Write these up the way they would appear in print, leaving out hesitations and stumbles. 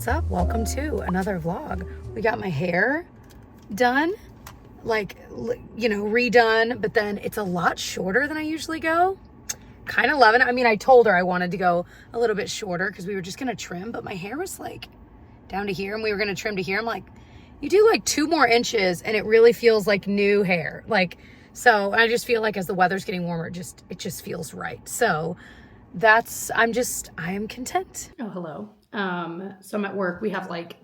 What's up? Welcome to another vlog. We got my hair done, like, you know, redone, but then it's a lot shorter than I usually go. Kind of loving it. I mean, I told her I wanted to go a little bit shorter because we were just going to trim, but my hair was like down to here and we were going to trim to here. I'm like, you do like 2 more inches and it really feels like new hair. Like, so I just feel like as the weather's getting warmer, it just feels right. So I am content. Oh, hello. So I'm at work. We have like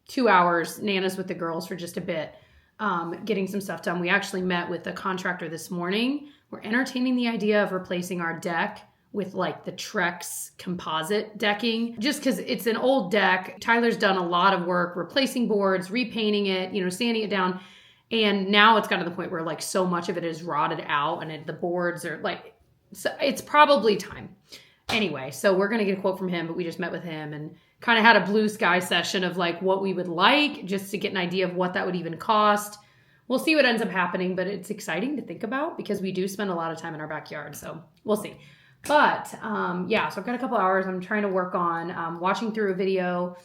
2 hours, Nana's with the girls for just a bit, getting some stuff done. We actually met with a contractor this morning. We're entertaining the idea of replacing our deck with like the Trex composite decking, just because it's an old deck. Tyler's done a lot of work replacing boards, repainting it, you know, sanding it down. And now it's gotten to the point where like so much of it is rotted out and the boards are like, so it's probably time. Anyway, so we're going to get a quote from him, but we just met with him and kind of had a blue sky session of like what we would like, just to get an idea of what that would even cost. We'll see what ends up happening, but it's exciting to think about because we do spend a lot of time in our backyard. So we'll see. But yeah, so I've got a couple hours. I'm trying to work on watching through a video,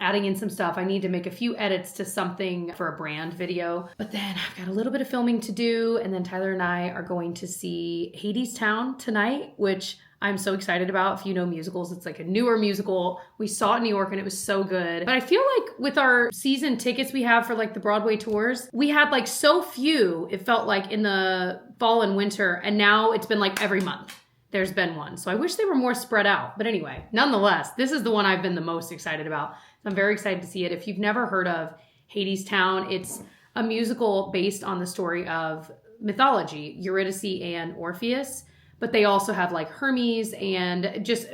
adding in some stuff. I need to make a few edits to something for a brand video, but then I've got a little bit of filming to do. And then Tyler and I are going to see Hadestown tonight, which I'm so excited about. If you know musicals, it's like a newer musical. We saw it in New York and it was so good. But I feel like with our season tickets we have for like the Broadway tours, we had like so few, it felt like in the fall and winter. And now it's been like every month there's been one. So I wish they were more spread out. But anyway, nonetheless, this is the one I've been the most excited about. I'm very excited to see it. If you've never heard of Hadestown, it's a musical based on the story of mythology, Eurydice and Orpheus. But they also have like Hermes and just,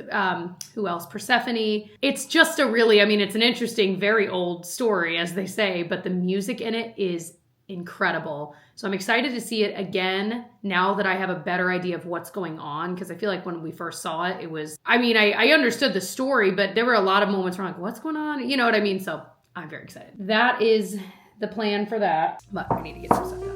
who else? Persephone. It's just a really, I mean, it's an interesting, very old story, as they say, but the music in it is incredible. So I'm excited to see it again now that I have a better idea of what's going on. Because I feel like when we first saw it, it was, I mean, I understood the story, but there were a lot of moments where I'm like, what's going on? You know what I mean? So I'm very excited. That is the plan for that. But we need to get some stuff done.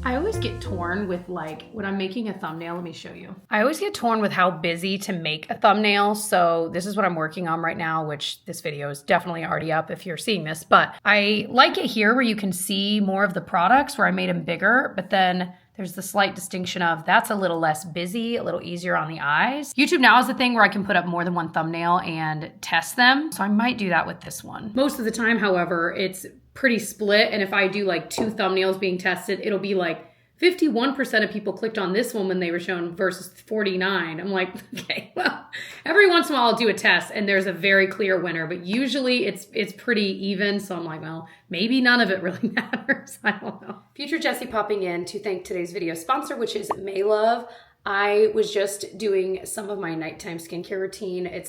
I always get torn with like, when I'm making a thumbnail, let me show you. I always get torn with how busy to make a thumbnail. So this is what I'm working on right now, which this video is definitely already up if you're seeing this, but I like it here where you can see more of the products where I made them bigger, but then there's the slight distinction of that's a little less busy, a little easier on the eyes. YouTube now is the thing where I can put up more than one thumbnail and test them. So I might do that with this one. Most of the time, however, it's pretty split. And if I do like 2 thumbnails being tested, it'll be like 51% of people clicked on this one when they were shown versus 49. I'm like, okay, well, every once in a while I'll do a test and there's a very clear winner, but usually it's pretty even. So I'm like, well, maybe none of it really matters. I don't know. Future Jessie popping in to thank today's video sponsor, which is Maylove. I was just doing some of my nighttime skincare routine.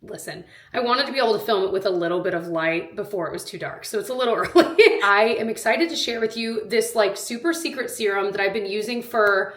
Listen, I wanted to be able to film it with a little bit of light before it was too dark. So it's a little early. I am excited to share with you this like super secret serum that I've been using for,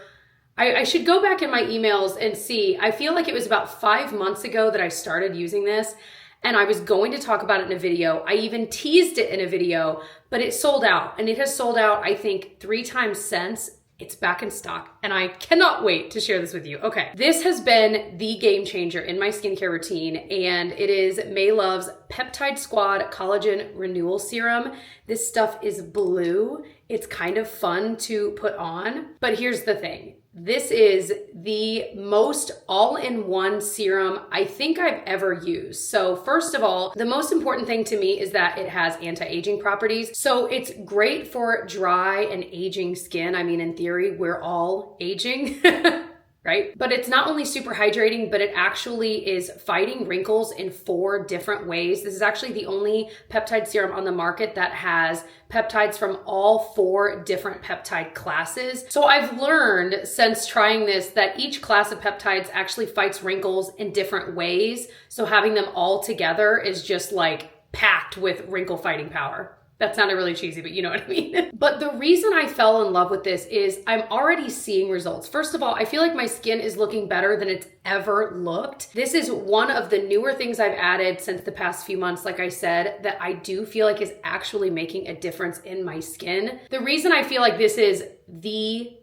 I should go back in my emails and see. I feel like it was about 5 months ago that I started using this and I was going to talk about it in a video. I even teased it in a video, but it sold out and it has sold out, I think 3 times since. It's back in stock and I cannot wait to share this with you. Okay, this has been the game changer in my skincare routine and it is Maylove's Peptide Squad Collagen Renewal Serum. This stuff is blue. It's kind of fun to put on, but here's the thing. This is the most all-in-one serum I think I've ever used. So first of all, the most important thing to me is that it has anti-aging properties. So it's great for dry and aging skin. I mean, in theory, we're all aging. Right? But it's not only super hydrating, but it actually is fighting wrinkles in 4 different ways. This is actually the only peptide serum on the market that has peptides from all 4 different peptide classes. So I've learned since trying this that each class of peptides actually fights wrinkles in different ways. So having them all together is just like packed with wrinkle fighting power. That sounded really cheesy, but you know what I mean. But the reason I fell in love with this is I'm already seeing results. First of all, I feel like my skin is looking better than it's ever looked. This is one of the newer things I've added since the past few months, like I said, that I do feel like is actually making a difference in my skin. The reason I feel like this is the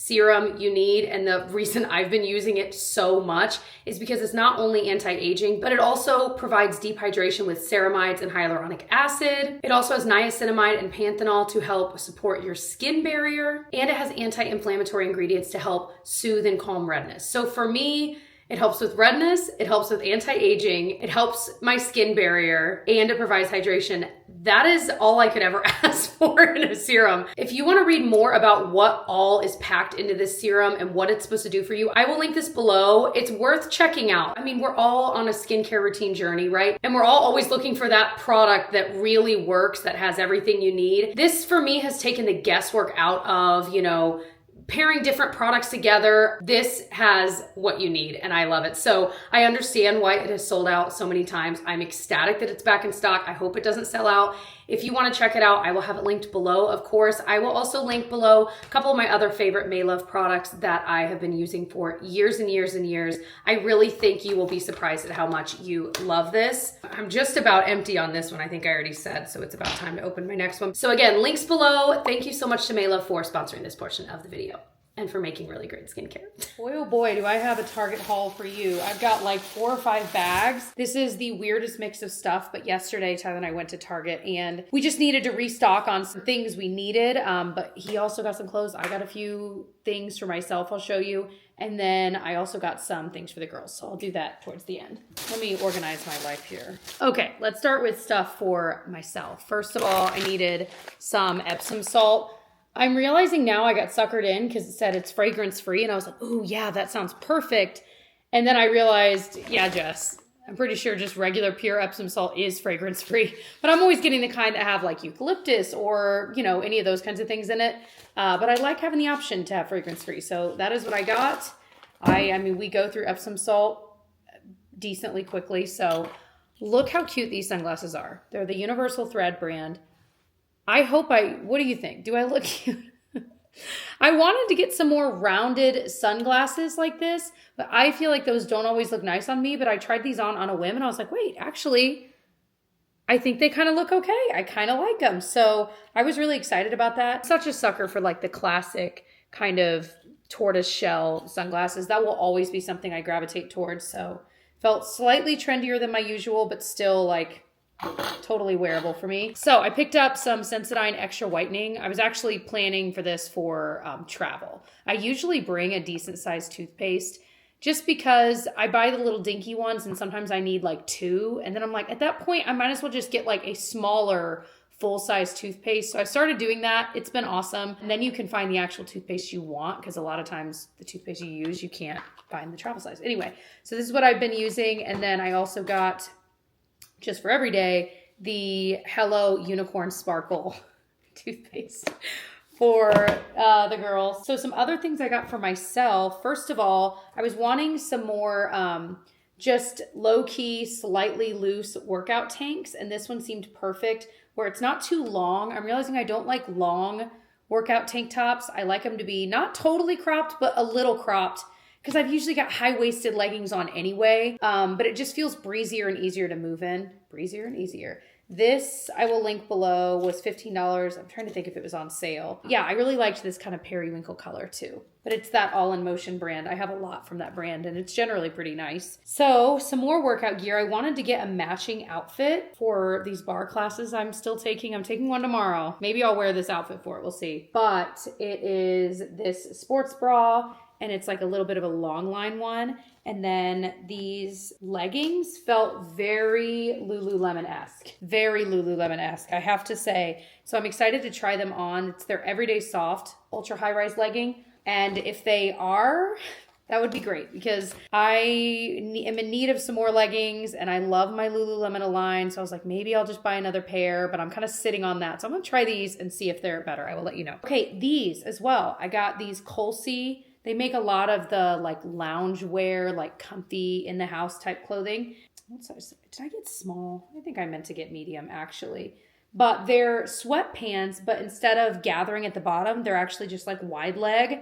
serum you need. And the reason I've been using it so much is because it's not only anti-aging, but it also provides deep hydration with ceramides and hyaluronic acid. It also has niacinamide and panthenol to help support your skin barrier. And it has anti-inflammatory ingredients to help soothe and calm redness. So for me, it helps with redness, it helps with anti-aging, it helps my skin barrier, and it provides hydration. That is all I could ever ask for in a serum. If you want to read more about what all is packed into this serum and what it's supposed to do for you, I will link this below. It's worth checking out. I mean, we're all on a skincare routine journey, right? And we're all always looking for that product that really works, that has everything you need. This, for me, has taken the guesswork out of, pairing different products together. This has what you need, and I love it. So I understand why it has sold out so many times. I'm ecstatic that it's back in stock. I hope it doesn't sell out. If you want to check it out, I will have it linked below, of course. I will also link below a couple of my other favorite Maylove products that I have been using for years and years and years. I really think you will be surprised at how much you love this. I'm just about empty on this one, I think I already said, so it's about time to open my next one. So again, links below. Thank you so much to Maylove for sponsoring this portion of the video and for making really great skincare. Boy, oh boy, do I have a Target haul for you. I've got like 4 or 5 bags. This is the weirdest mix of stuff, but yesterday Tyler and I went to Target and we just needed to restock on some things we needed, but he also got some clothes. I got a few things for myself I'll show you, and then I also got some things for the girls, so I'll do that towards the end. Let me organize my life here. Okay, let's start with stuff for myself. First of all, I needed some Epsom salt. I'm realizing now I got suckered in because it said it's fragrance free, and I was like, oh yeah, that sounds perfect. And then I realized, yeah, Jess, I'm pretty sure just regular pure Epsom salt is fragrance free, but I'm always getting the kind that have like eucalyptus or, any of those kinds of things in it. But I like having the option to have fragrance free. So that is what I got. I mean, we go through Epsom salt decently quickly. So look how cute these sunglasses are. They're the Universal Thread brand. What do you think? Do I look cute? I wanted to get some more rounded sunglasses like this, but I feel like those don't always look nice on me, but I tried these on a whim and I was like, wait, actually, I think they kind of look okay. I kind of like them. So I was really excited about that. Such a sucker for like the classic kind of tortoise shell sunglasses. That will always be something I gravitate towards. So felt slightly trendier than my usual, but still like totally wearable for me. So I picked up some Sensodyne Extra Whitening. I was actually planning for this for travel. I usually bring a decent sized toothpaste just because I buy the little dinky ones and sometimes I need like 2. And then I'm like, at that point, I might as well just get like a smaller full-size toothpaste. So I started doing that. It's been awesome. And then you can find the actual toothpaste you want, because a lot of times the toothpaste you use, you can't find the travel size. Anyway, so this is what I've been using. And then I also got, just for every day, the Hello Unicorn Sparkle toothpaste for the girls. So some other things I got for myself. First of all, I was wanting some more just low-key, slightly loose workout tanks. And this one seemed perfect, where it's not too long. I'm realizing I don't like long workout tank tops. I like them to be not totally cropped, but a little cropped, because I've usually got high-waisted leggings on anyway, but it just feels breezier and easier to move in. Breezier and easier. This, I will link below, was $15. I'm trying to think if it was on sale. Yeah, I really liked this kind of periwinkle color too. But it's that All in Motion brand. I have a lot from that brand, and it's generally pretty nice. So, some more workout gear. I wanted to get a matching outfit for these bar classes I'm still taking. I'm taking one tomorrow. Maybe I'll wear this outfit for it. We'll see. But it is this sports bra, and it's like a little bit of a long line one. And then these leggings felt very Lululemon-esque. Very Lululemon-esque, I have to say. So I'm excited to try them on. It's their Everyday Soft ultra high-rise legging. And if they are, that would be great, because I am in need of some more leggings, and I love my Lululemon Align. So I was like, maybe I'll just buy another pair, but I'm kind of sitting on that. So I'm going to try these and see if they're better. I will let you know. Okay, these as well. I got these Colsey. They make a lot of the like lounge wear, like comfy in the house type clothing. What size? Did I get small? I think I meant to get medium actually. But they're sweatpants, but instead of gathering at the bottom, they're actually just like wide leg.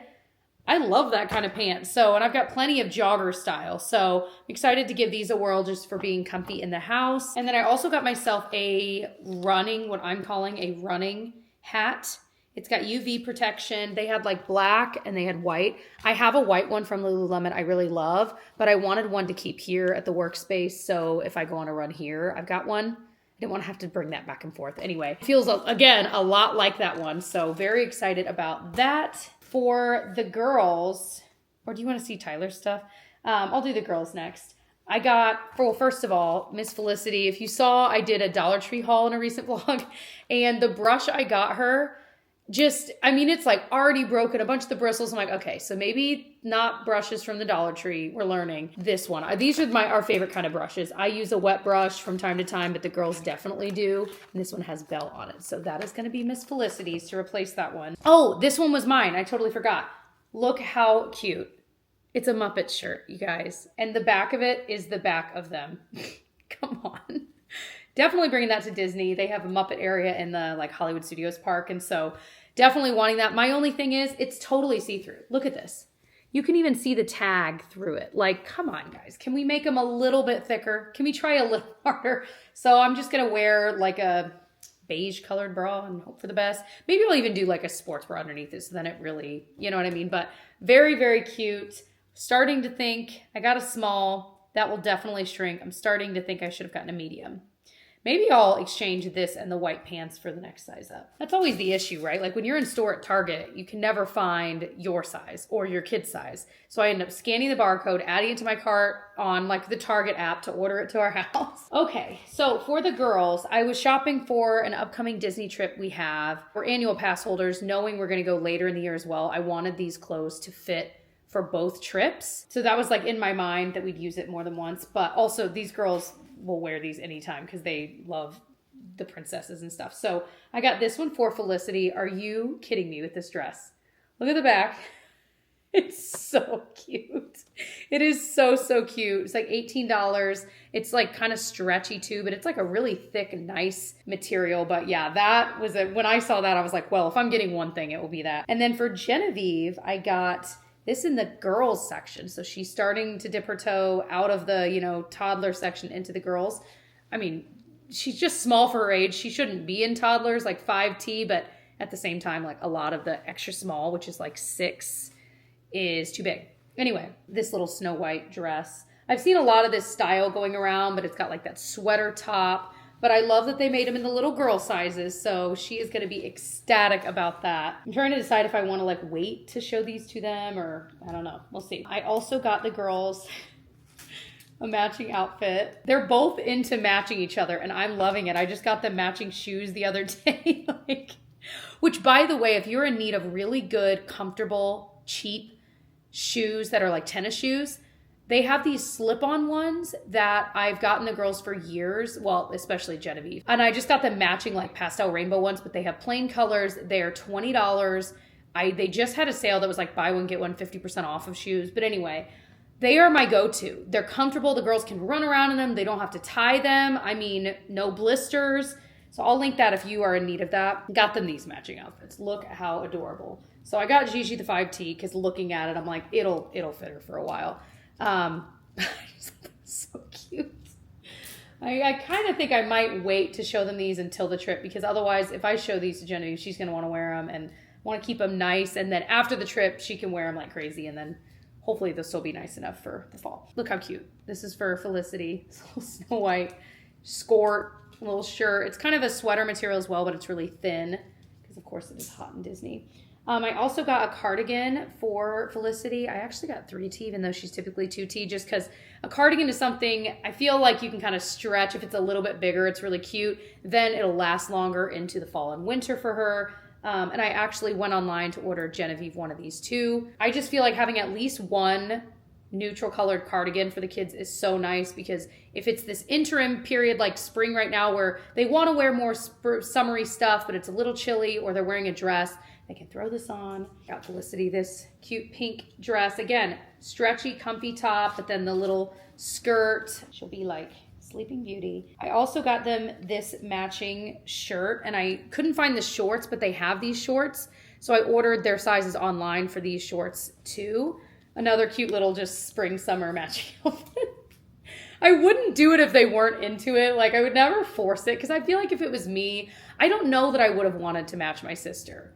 I love that kind of pants. So, and I've got plenty of jogger style. So I'm excited to give these a whirl just for being comfy in the house. And then I also got myself a running, what I'm calling a running hat. It's got UV protection. They had like black and they had white. I have a white one from Lululemon I really love, but I wanted one to keep here at the workspace. So if I go on a run here, I've got one. I didn't want to have to bring that back and forth. Anyway, feels, again, a lot like that one. So very excited about that. For the girls, or do you want to see Tyler's stuff? I'll do the girls next. I got, well, first of all, Miss Felicity. If you saw, I did a Dollar Tree haul in a recent vlog. And the brush I got her, just, I mean, it's like already broken, a bunch of the bristles. I'm like, okay, so maybe not brushes from the Dollar Tree. We're learning this one. These are our favorite kind of brushes. I use a wet brush from time to time, but the girls definitely do. And this one has Bell on it. So that is going to be Miss Felicity's to replace that one. Oh, this one was mine. I totally forgot. Look how cute. It's a Muppet shirt, you guys. And the back of it is the back of them. Come on. Definitely bringing that to Disney. They have a Muppet area in the like Hollywood Studios park. And so definitely wanting that. My only thing is it's totally see-through. Look at this. You can even see the tag through it. Like, come on, guys. Can we make them a little bit thicker? Can we try a little harder? So I'm just going to wear like a beige colored bra and hope for the best. Maybe I'll even do like a sports bra underneath it. So then it really, you know what I mean? But very, very cute. Starting to think I got a small. That will definitely shrink. I'm starting to think I should have gotten a medium. Maybe I'll exchange this and the white pants for the next size up. That's always the issue, right? Like when you're in store at Target, you can never find your size or your kid's size. So I end up scanning the barcode, adding it to my cart on like the Target app to order it to our house. Okay, so for the girls, I was shopping for an upcoming Disney trip we have. We're annual pass holders, knowing we're gonna go later in the year as well. I wanted these clothes to fit for both trips. So that was like in my mind that we'd use it more than once, but also these girls will wear these anytime because they love the princesses and stuff. So I got this one for Felicity. Are you kidding me with this dress? Look at the back. It's so cute. It is so, so cute. It's like $18. It's like kind of stretchy too, but it's like a really thick, nice material. But yeah, that was when I saw that, I was like, well, if I'm getting one thing, it will be that. And then for Genevieve, I got this in the girls section. So she's starting to dip her toe out of the, you know, toddler section into the girls. I mean, she's just small for her age. She shouldn't be in toddlers, like 5T, but at the same time, like a lot of the extra small, which is like 6, is too big. Anyway, this little Snow White dress. I've seen a lot of this style going around, but it's got like that sweater top. But I love that they made them in the little girl sizes, so she is going to be ecstatic about that. I'm trying to decide if I want to like wait to show these to them or I don't know. We'll see. I also got the girls a matching outfit. They're both into matching each other and I'm loving it. I just got them matching shoes the other day. Which, by the way, if you're in need of really good, comfortable, cheap shoes that are like tennis shoes, they have these slip-on ones that I've gotten the girls for years. Well, especially Genevieve. And I just got them matching like pastel rainbow ones, but they have plain colors. They're $20. They just had a sale that was like buy one, get one 50% off of shoes. But anyway, they are my go-to. They're comfortable. The girls can run around in them. They don't have to tie them. I mean, no blisters. So I'll link that if you are in need of that. Got them these matching outfits. Look how adorable. So I got Gigi the 5T because looking at it, I'm like, it'll fit her for a while. So cute. I kind of think I might wait to show them these until the trip because otherwise if I show these to Genevieve, she's going to want to wear them and want to keep them nice. And then after the trip, she can wear them like crazy. And then hopefully they'll still be nice enough for the fall. Look how cute. This is for Felicity. It's a little Snow White skirt, a little shirt. It's kind of a sweater material as well, but it's really thin because of course it is hot in Disney. I also got a cardigan for Felicity. I actually got 3T, even though she's typically 2T, just because a cardigan is something I feel like you can kind of stretch. If it's a little bit bigger, it's really cute. Then it'll last longer into the fall and winter for her. And I actually went online to order Genevieve one of these too. I just feel like having at least one neutral colored cardigan for the kids is so nice because if it's this interim period like spring right now where they want to wear more summery stuff, but it's a little chilly or they're wearing a dress, they can throw this on. Got Felicity this cute pink dress. Again, stretchy, comfy top, but then the little skirt. She'll be like Sleeping Beauty. I also got them this matching shirt and I couldn't find the shorts, but they have these shorts. So I ordered their sizes online for these shorts too. Another cute little just spring summer matching outfit. I wouldn't do it if they weren't into it. Like I would never force it because I feel like if it was me, I don't know that I would have wanted to match my sister.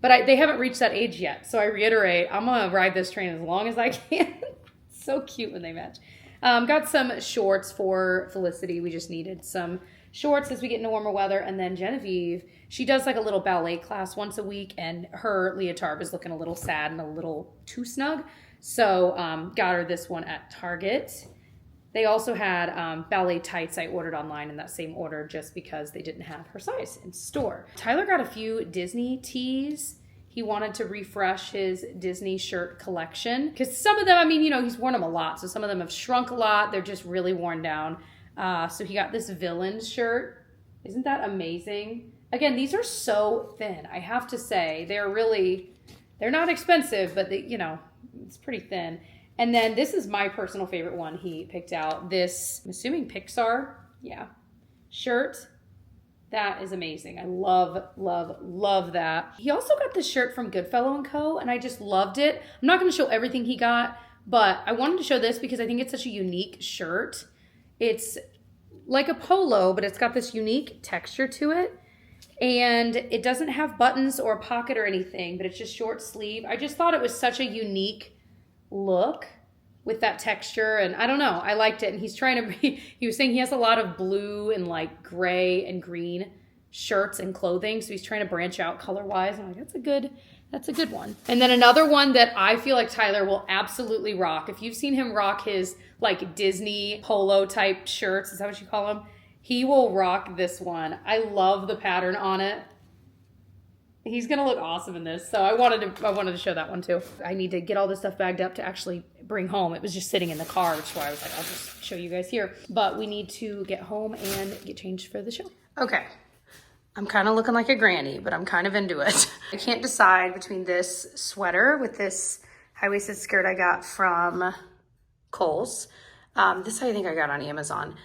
But they haven't reached that age yet. So I reiterate, I'm going to ride this train as long as I can. So cute when they match. Got some shorts for Felicity. We just needed some shorts as we get into warmer weather. And then Genevieve, she does like a little ballet class once a week, and her leotard was looking a little sad and a little too snug. So got her this one at Target. They also had ballet tights I ordered online in that same order just because they didn't have her size in store. Tyler got a few Disney tees. He wanted to refresh his Disney shirt collection because some of them, I mean, you know, he's worn them a lot. So some of them have shrunk a lot. They're just really worn down. So he got this villain shirt. Isn't that amazing? Again, these are so thin. I have to say, they're not expensive, but you know, it's pretty thin. And then this is my personal favorite one he picked out. This, I'm assuming Pixar, yeah, shirt. That is amazing. I love, love, love that. He also got this shirt from Goodfellow & Co. and I just loved it. I'm not going to show everything he got, but I wanted to show this because I think it's such a unique shirt. It's like a polo, but it's got this unique texture to it. And it doesn't have buttons or a pocket or anything, but it's just short sleeve. I just thought it was such a unique look with that texture, and I don't know, I liked it. And he's trying to be, he was saying he has a lot of blue and like gray and green shirts and clothing, so he's trying to branch out color wise. I'm like, that's a good one. And then another one that I feel like Tyler will absolutely rock, if you've seen him rock his like Disney polo type shirts, is that what you call them? He will rock this one. I love the pattern on it. He's gonna look awesome in this. So I wanted to show that one too. I need to get all this stuff bagged up to actually bring home. It was just sitting in the car, which is why I was like, I'll just show you guys here. But we need to get home and get changed for the show. Okay. I'm kind of looking like a granny, but I'm kind of into it. I can't decide between this sweater with this high-waisted skirt I got from Kohl's. This I think I got on Amazon.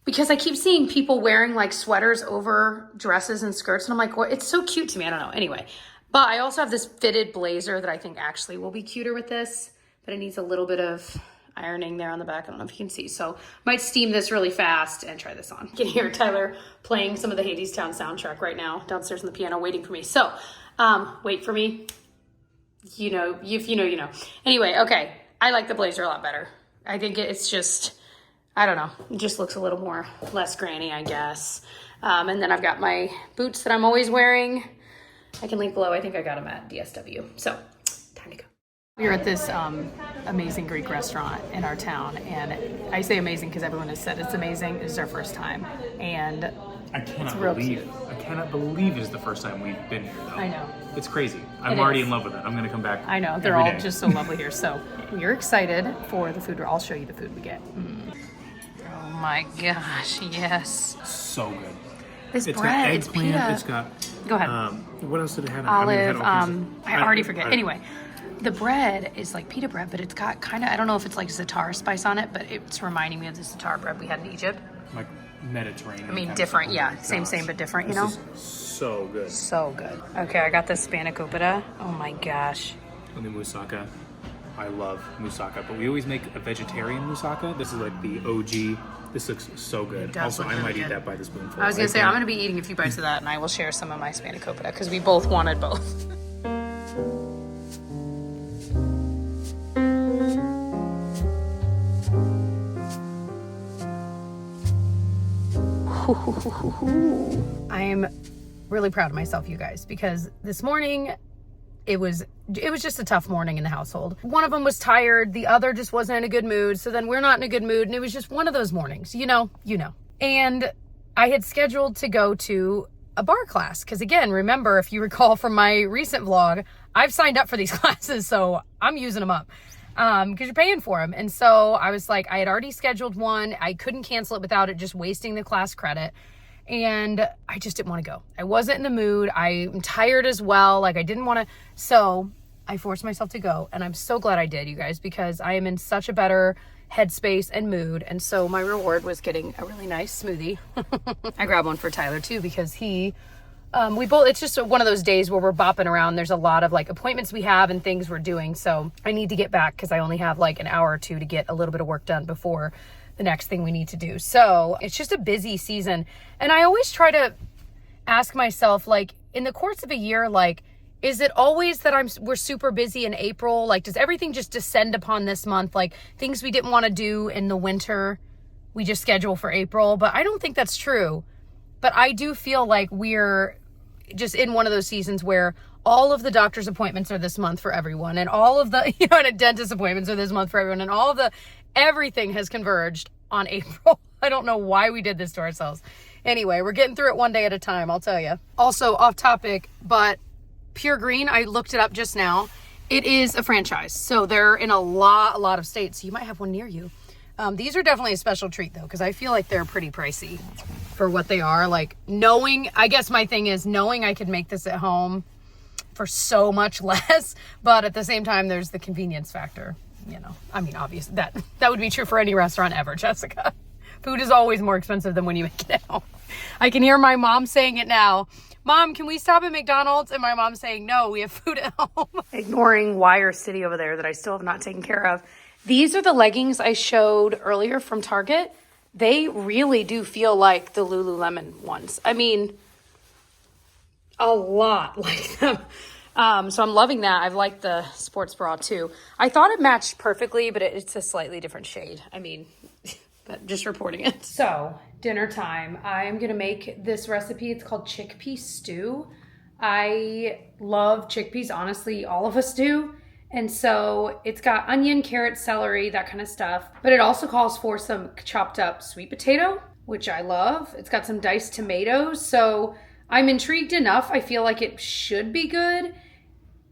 Because I keep seeing people wearing like sweaters over dresses and skirts. And I'm like, well, it's so cute to me. I don't know. Anyway, but I also have this fitted blazer that I think actually will be cuter with this. But it needs a little bit of ironing there on the back. I don't know if you can see. So might steam this really fast and try this on. You can hear Tyler playing some of the Hadestown soundtrack right now downstairs on the piano waiting for me. So wait for me. You know, if you know, you know. Anyway, okay. I like the blazer a lot better. I think it's just... I don't know. It just looks a little more, less granny, I guess. And then I've got my boots that I'm always wearing. I can link below. I think I got them at DSW. So, time to go. We're at this amazing Greek restaurant in our town. And I say amazing because everyone has said it's amazing. This is our first time. And I cannot believe it's the first time we've been here, though. I know. It's crazy. I'm already in love with it. I'm going to come back. I know. They're all just so lovely here. So, we're excited for the food. I'll show you the food we get. Oh my gosh, yes. So good. This it's bread, got it's eggplant, pita. it's got... Go ahead. What else did it have? Olive, I already forget. I Anyway, the bread is like pita bread, but it's got kind of, I don't know if it's like za'atar spice on it, but it's reminding me of the za'atar bread we had in Egypt. Like Mediterranean. I mean, different, yeah. Same, but different, you know? Is so good. So good. Okay, I got the spanakopita. Oh my gosh. And the moussaka. I love moussaka, but we always make a vegetarian moussaka. This is like the OG. This looks so good. Also, I might eat that by the spoonful. I was going to say, I'm going to be eating a few bites of that, and I will share some of my spanakopita, because we both wanted both. I am really proud of myself, you guys, because this morning it was just a tough morning in the household. One of them was tired, the other just wasn't in a good mood, so then we're not in a good mood, and it was just one of those mornings, you know. And I had scheduled to go to a barre class, because again, remember, if you recall from my recent vlog, I've signed up for these classes, so I'm using them up. Because you're paying for them. And so I was like, I had already scheduled one. I couldn't cancel it without it just wasting the class credit. And I just didn't want to go. I wasn't in the mood. I'm tired as well. Like I didn't want to. So I forced myself to go. And I'm so glad I did, you guys, because I am in such a better headspace and mood. And so my reward was getting a really nice smoothie. I grabbed one for Tyler too, because it's just one of those days where we're bopping around. There's a lot of like appointments we have and things we're doing. So I need to get back because I only have like an hour or two to get a little bit of work done before the next thing we need to do. So it's just a busy season. And I always try to ask myself, like in the course of a year, like, Is it always that we're super busy in April? Like, does everything just descend upon this month? Like, things we didn't want to do in the winter, we just schedule for April? But I don't think that's true. But I do feel like we're just in one of those seasons where all of the doctor's appointments are this month for everyone. And all of the, and dentist appointments are this month for everyone. And everything has converged on April. I don't know why we did this to ourselves. Anyway, we're getting through it one day at a time, I'll tell you. Also, off topic, but Pure Green, I looked it up just now. It is a franchise. So they're in a lot of states. So you might have one near you. These are definitely a special treat though, because I feel like they're pretty pricey for what they are. Like I guess my thing is knowing I could make this at home for so much less, but at the same time, there's the convenience factor. I mean, obviously that would be true for any restaurant ever, Jessica. Food is always more expensive than when you make it at home. I can hear my mom saying it now. Mom, can we stop at McDonald's? And my mom's saying, no, we have food at home. Ignoring Wire City over there that I still have not taken care of. These are the leggings I showed earlier from Target. They really do feel like the Lululemon ones. I mean, a lot like them. So I'm loving that. I've liked the sports bra too. I thought it matched perfectly, but it's a slightly different shade. I mean, but just reporting it. So dinner time. I'm going to make this recipe. It's called chickpea stew. I love chickpeas. Honestly, all of us do. And so it's got onion, carrot, celery, that kind of stuff. But it also calls for some chopped up sweet potato, which I love. It's got some diced tomatoes. So I'm intrigued enough. I feel like it should be good.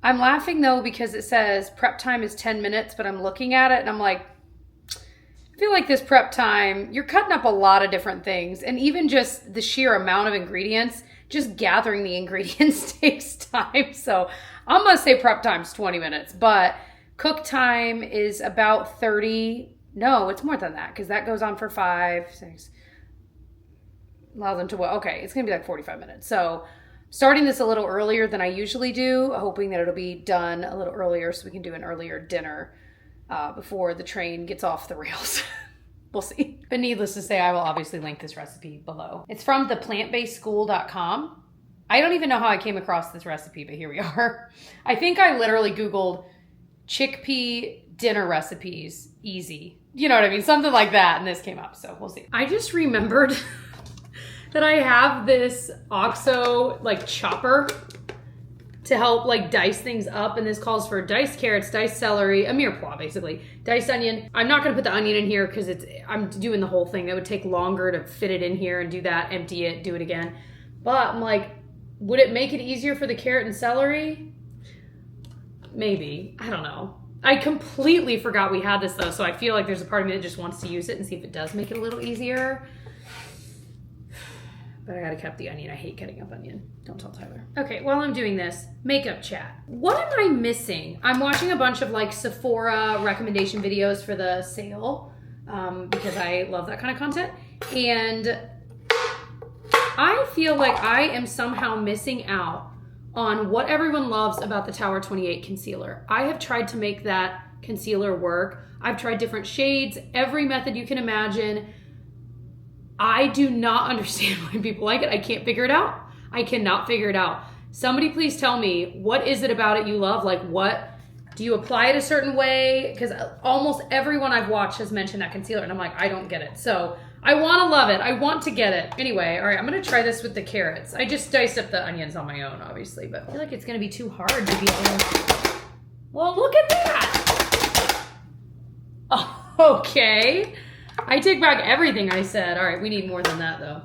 I'm laughing though because it says prep time is 10 minutes, but I'm looking at it and I'm like, I feel like this prep time, you're cutting up a lot of different things. And even just the sheer amount of ingredients, just gathering the ingredients takes time. So I'm going to say prep time's 20 minutes, but cook time is about 30. No, it's more than that because that goes on for 5, 6. Allow them to, okay, it's going to be like 45 minutes. So starting this a little earlier than I usually do, hoping that it'll be done a little earlier so we can do an earlier dinner before the train gets off the rails. We'll see. But needless to say, I will obviously link this recipe below. It's from theplantbasedschool.com. I don't even know how I came across this recipe, but here we are. I think I literally Googled chickpea dinner recipes, easy. You know what I mean? Something like that, and this came up, so we'll see. I just remembered that I have this OXO chopper to help dice things up, and this calls for diced carrots, diced celery, a mirepoix basically, diced onion. I'm not gonna put the onion in here because I'm doing the whole thing. That would take longer to fit it in here and do that, empty it, do it again. But I'm like, would it make it easier for the carrot and celery? Maybe, I don't know. I completely forgot we had this though, so I feel like there's a part of me that just wants to use it and see if it does make it a little easier. But I gotta cut the onion. I hate cutting up onion. Don't tell Tyler. Okay, while I'm doing this, makeup chat. What am I missing? I'm watching a bunch of Sephora recommendation videos for the sale because I love that kind of content. And I feel like I am somehow missing out on what everyone loves about the Tower 28 concealer. I have tried to make that concealer work. I've tried different shades, every method you can imagine. I do not understand why people like it. I can't figure it out. I cannot figure it out. Somebody please tell me, what is it about it you love? What, do you apply it a certain way? Because almost everyone I've watched has mentioned that concealer and I'm like, I don't get it. So I want to love it. I want to get it. Anyway, all right, I'm going to try this with the carrots. I just diced up the onions on my own, obviously, but I feel like it's going to be too hard to be able to... Well, look at that. Oh, okay. I take back everything I said. All right, we need more than that though.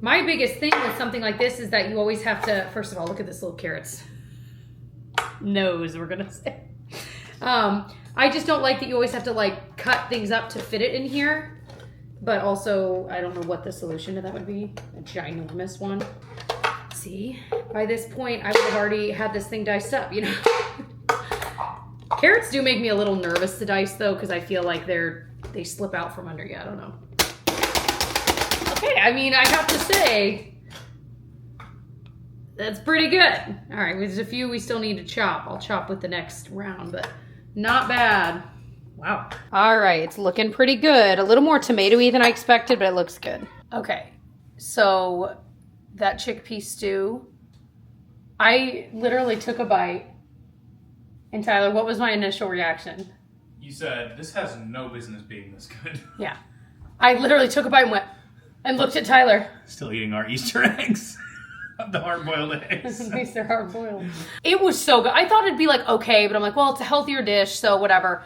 My biggest thing with something like this is that you always have to, first of all, look at this little carrot's nose, we're gonna say. I just don't like that you always have to cut things up to fit it in here. But also, I don't know what the solution to that would be. A ginormous one. See, by this point, I would have already had this thing diced up, you know? Carrots do make me a little nervous to dice though, because I feel like they slip out from under you. I don't know. Okay, I mean, I have to say, that's pretty good. All right, there's a few we still need to chop. I'll chop with the next round, but not bad. Wow. All right, it's looking pretty good. A little more tomatoey than I expected, but it looks good. Okay, so that chickpea stew I literally took a bite. And Tyler, what was my initial reaction? You said, this has no business being this good. Yeah. I literally took a bite and went, and looked at Tyler. Still eating our Easter eggs. The hard-boiled eggs. At least they're hard-boiled. It was so good. I thought it'd be like, okay, but I'm like, well, it's a healthier dish, so whatever.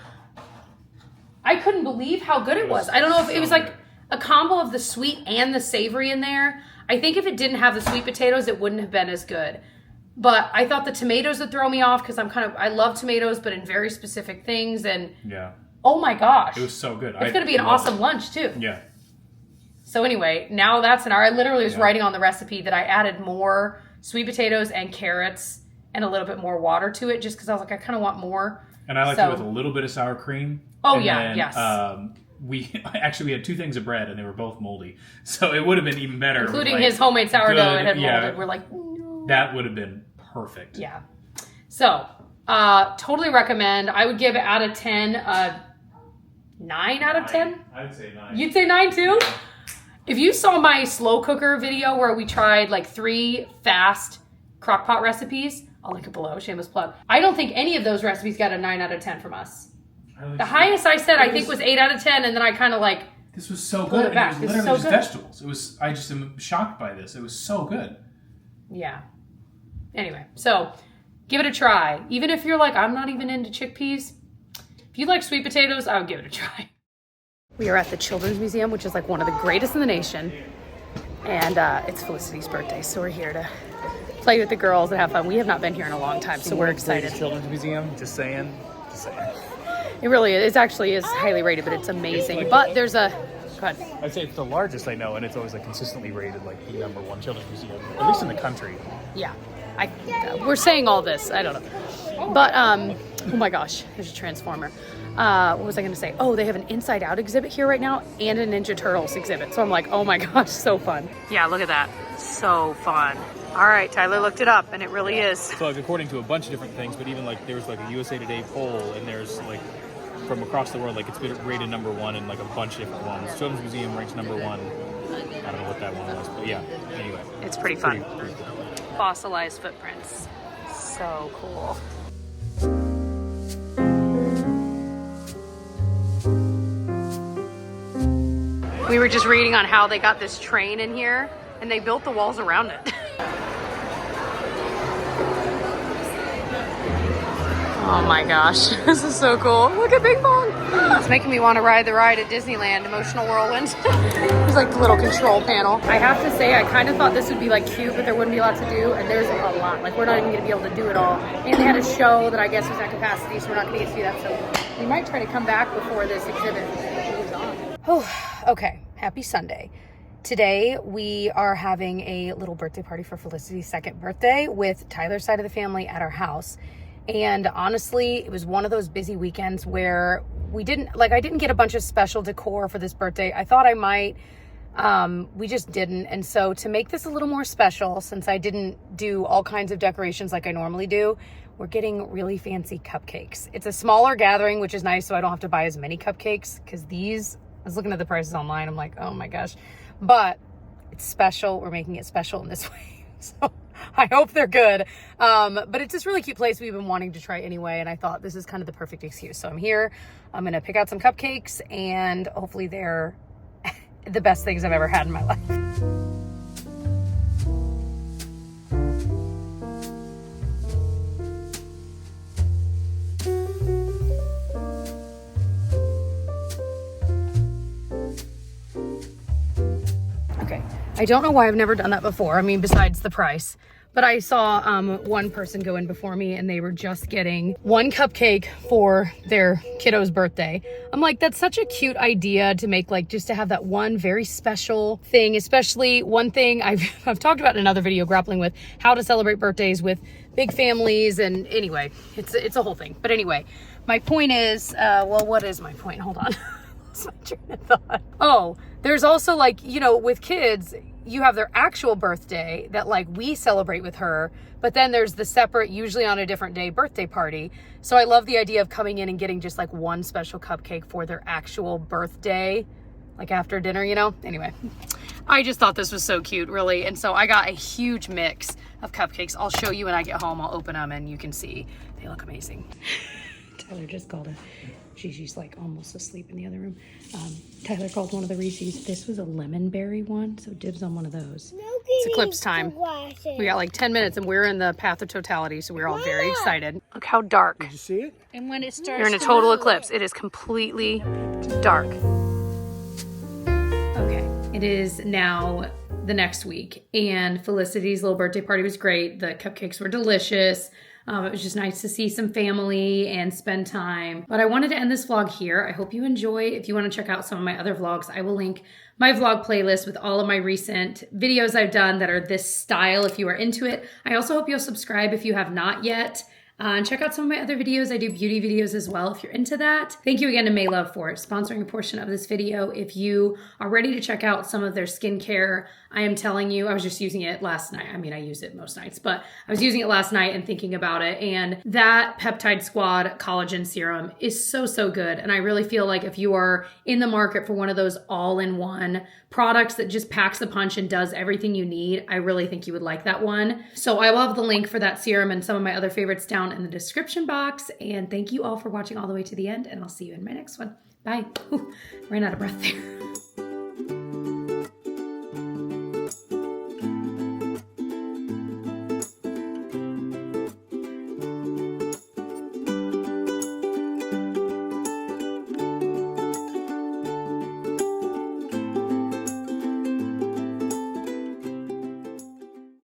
I couldn't believe how good it was. I don't know if it was like a combo of the sweet and the savory in there. I think if it didn't have the sweet potatoes, it wouldn't have been as good. But I thought the tomatoes would throw me off because I love tomatoes, but in very specific things. And yeah. Oh my gosh. It was so good. It's going to be an awesome lunch too. Yeah. So anyway, now that's an hour. I literally was writing on the recipe that I added more sweet potatoes and carrots and a little bit more water to it just because I was like, I kind of want more. And I liked it with a little bit of sour cream. Oh, and yeah, then, yes. We had 2 things of bread and they were both moldy. So it would have been even better. Including his homemade sourdough good, it had molded. yeah, We're like, no. That would have been perfect. Yeah. So, totally recommend. I would give it out of 10, 9 out of 10. I'd say 9. You'd say 9 too? If you saw my slow cooker video where we tried like 3 fast crockpot recipes, I'll link it below, shameless plug. I don't think any of those recipes got a 9 out of 10 from us. The highest I said I think was 8 out of 10, and then I kind of like this was so good. It back. And it was This is literally so just good. vegetables. I just am shocked by this. It was so good. Yeah. Anyway, so give it a try. Even if you're like, I'm not even into chickpeas. If you like sweet potatoes, I would give it a try. We are at the Children's Museum, which is like one of the greatest in the nation. And it's Felicity's birthday, so we're here to play with the girls and have fun. We have not been here in a long time, so we're excited. Children's Museum, just saying. It really is. It actually is highly rated, but it's amazing. But there's a... Go ahead. I'd say it's the largest I know, and it's always like consistently rated like the #1 children's museum, at least in the country. Yeah. We're saying all this. I don't know. But, oh my gosh, there's a transformer. What was I going to say? Oh, they have an Inside Out exhibit here right now and a Ninja Turtles exhibit. So I'm like, oh my gosh, so fun. Yeah, look at that. So fun. All right, Tyler looked it up, and it really is. So like according to a bunch of different things, but even like there's like a USA Today poll, and there's like from across the world, like it's been rated #1 in like a bunch of different ones. Children's Museum ranks #1. I don't know what that one was, but yeah. Anyway, It's pretty fun. Pretty cool. Fossilized footprints. So cool. We were just reading on how they got this train in here, and they built the walls around it. Oh my gosh, this is so cool. Look at Bing Bong. It's making me want to ride the ride at Disneyland, Emotional Whirlwind. There's like the little control panel. I have to say, I kind of thought this would be like cute, but there wouldn't be a lot to do, and there's a lot. Like we're not even gonna be able to do it all. And they had a show that I guess was at capacity, so we're not gonna get to do that. So we might try to come back before this exhibit moves on. Oh, okay, happy Sunday. Today, we are having a little birthday party for Felicity's 2nd birthday with Tyler's side of the family at our house. And honestly, it was one of those busy weekends where I didn't get a bunch of special decor for this birthday. I thought I might, we just didn't. And so to make this a little more special, since I didn't do all kinds of decorations like I normally do, we're getting really fancy cupcakes. It's a smaller gathering, which is nice, so I don't have to buy as many cupcakes, because these, I was looking at the prices online, I'm like, oh my gosh. But it's special. We're making it special in this way. So I hope they're good. But it's this really cute place we've been wanting to try anyway. And I thought this is kind of the perfect excuse. So I'm here. I'm going to pick out some cupcakes, and hopefully they're the best things I've ever had in my life. Okay. I don't know why I've never done that before. I mean, besides the price. But I saw one person go in before me, and they were just getting 1 cupcake for their kiddo's birthday. I'm like, that's such a cute idea to make, like, just to have that one very special thing, especially one thing I've talked about in another video, grappling with how to celebrate birthdays with big families. And anyway, it's a whole thing. But anyway, my point is, well, what is my point? Hold on. My train of thought. Oh, there's also, like, you know, with kids, you have their actual birthday that like we celebrate with her, but then there's the separate, usually on a different day, birthday party. So I love the idea of coming in and getting just like one special cupcake for their actual birthday, like after dinner, you know? Anyway, I just thought this was so cute, really. And so I got a huge mix of cupcakes. I'll show you when I get home. I'll open them and you can see. They look amazing. Tyler just called she's like almost asleep in the other room. Tyler called one of the Reese's. This was a lemon berry one, so dibs on one of those. It's eclipse time. We got like 10 minutes and we're in the path of totality, so we're all very excited. Look how dark. Did you see it? And when it starts, You're in a total eclipse. It is completely dark. Okay, it is now the next week, and Felicity's little birthday party was great. The cupcakes were delicious. It was just nice to see some family and spend time. But I wanted to end this vlog here. I hope you enjoy. If you want to check out some of my other vlogs, I will link my vlog playlist with all of my recent videos I've done that are this style if you are into it. I also hope you'll subscribe if you have not yet. And check out some of my other videos. I do beauty videos as well if you're into that. Thank you again to Maylove for sponsoring a portion of this video. If you are ready to check out some of their skincare, I am telling you, I was just using it last night. I mean, I use it most nights, but I was using it last night and thinking about it. And that Peptide Squad collagen serum is so, so good. And I really feel like if you are in the market for one of those all-in-one products that just packs a punch and does everything you need, I really think you would like that one. So I will have the link for that serum and some of my other favorites down in the description box. And thank you all for watching all the way to the end, and I'll see you in my next one. Bye. Ooh, ran out of breath there.